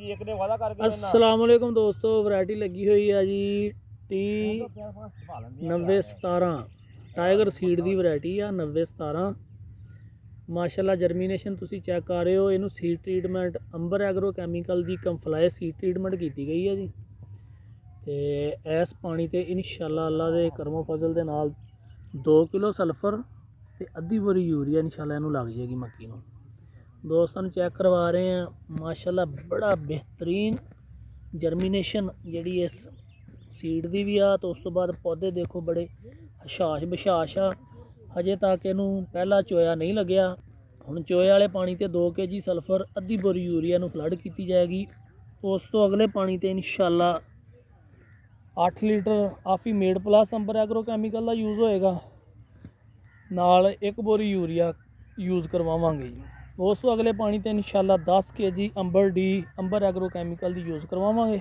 अस्सलामुअलैकुम दोस्तों, वैरायटी लगी हुई है जी 9017 टाइगर सीड की वैरायटी आ 9017। माशाल्लाह जर्मीनेशन तुसी चेक कर रहे हो। इनू सीड ट्रीटमेंट अंबर एग्रो कैमिकल की कंफ्लाई सीड ट्रीटमेंट की गई है जी। तो इस पानी ते इंशाल्लाह अल्लाह के करमो फजल के नाल 2 किलो सल्फर ते अद्धी बोरी यूरिया इंशाल्लाह इनू लग जाएगी मक्की नू। दोस्तों चेक करवा रहे हैं, माशाल्लाह बड़ा बेहतरीन जर्मीनेशन जी इस सीड की भी आ। तो उस तो बाद पौधे देखो बड़े हशाश बशाश आ। हजे तक इनू पहला चोया नहीं लग्या। हुण चोए वाले पानी ते 2 kg सल्फर अद्धी बोरी यूरिया नू फ्लड की जाएगी। उस तो अगले पानी ते इंशाल्लाह 8 लीटर आफी मेड प्लस अंबर एग्रो कैमिकल का यूज़ होएगा, नाल 1 बोरी यूरिया यूज़ करवावांगे जी। उस तो अगले पानी ते इंशाल्लाह 10 kg अंबर डी अंबर एग्रो कैमिकल की यूज़ करवावांगे।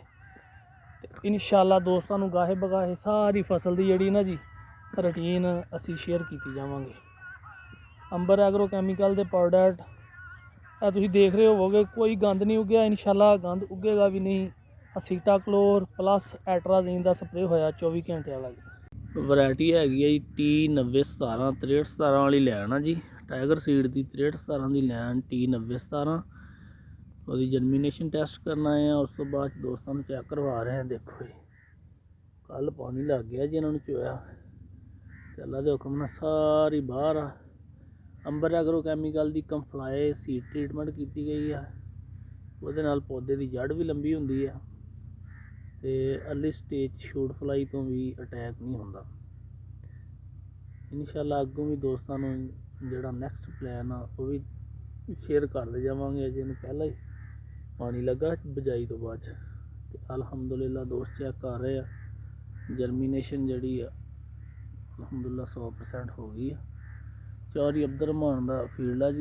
इंशाल्लाह दोस्तों नू गाहे बगाहे सारी फसल की जी ना जी रूटीन असी शेयर की जावांगे। अंबर एग्रो कैमिकल के प्रोडक्ट तुम देख रहे होवोगे, कोई गंद नहीं उगया। इंशाल्लाह गंद उगेगा भी नहीं। असीटा क्लोर प्लस एट्राजीन का स्प्रे होया 24 घंटे वाला जी। वैरायटी हैगी है जी T9017 6317 वाली लैन है जी। टाइगर सीड की 6317 की लैन T9017। और जर्मीनेशन टेस्ट करना है। उस तो बाद दोस्तों चेक करवा रहे हैं। देखो जी कल पानी लग गया जी इन्होंने चोया। अल्लाह के हुक्म नाल सारी बाहर आ। अंबर एग्रो कैमिकल की कंफ्लाई सीड ट्रीटमेंट की गई है। वो पौधे की जड़ भी लंबी होंगी है तो अर्ली स्टेज शूट फ्लाई तो भी अटैक नहीं होता। इंशाल्लाह अगों भी दोस्तों जोड़ा नैक्सट प्लैन आ वो भी शेयर करते जावांगे। अजे पहला ही पानी लगा बजाई तो बाद अलहमदुलिल्लाह दोस्त चेक कर रहे हैं। जर्मीनेशन जी अलहमदुलिल्लाह 100% हो गई है। चौधरी अब्दुल रहमान का फील्ड है जी।